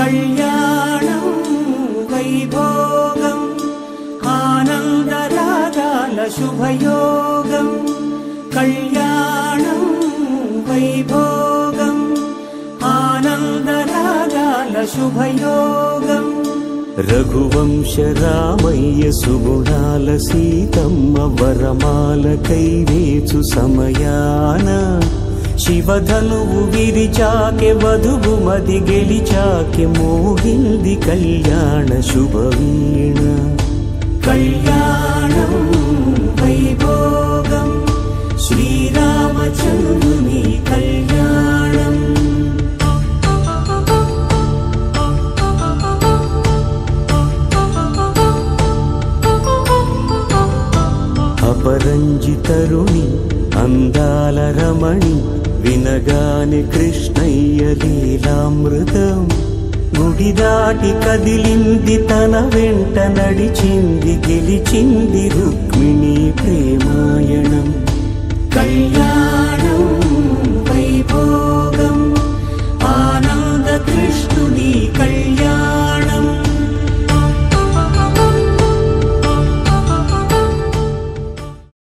కళ్యాణం వైభోగం ఆనందరాగాల శుభయోగం కళ్యాణం వైభోగం ఆనందరాగాల శుభయోగం రఘువంశ రామయ్య సుగుణాల సీతమ్మ వరమాల కైవేచు సమయాన శివధనువు విరిచాకె వధువు మది గెలిచాకె మోగింది కళ్యాణ శుభవీణ కళ్యాణం వైభోగం శ్రీరామచంద్రుని కళ్యాణం అపరంజి తరుణి అందాల రమణి వినగాని కృష్ణయ్య లీలామృతం గుడి దాటి కదిలింది తన వెంట నడిచింది గెలిచింది రుక్మిణి ప్రేమాయణం కళ్యాణం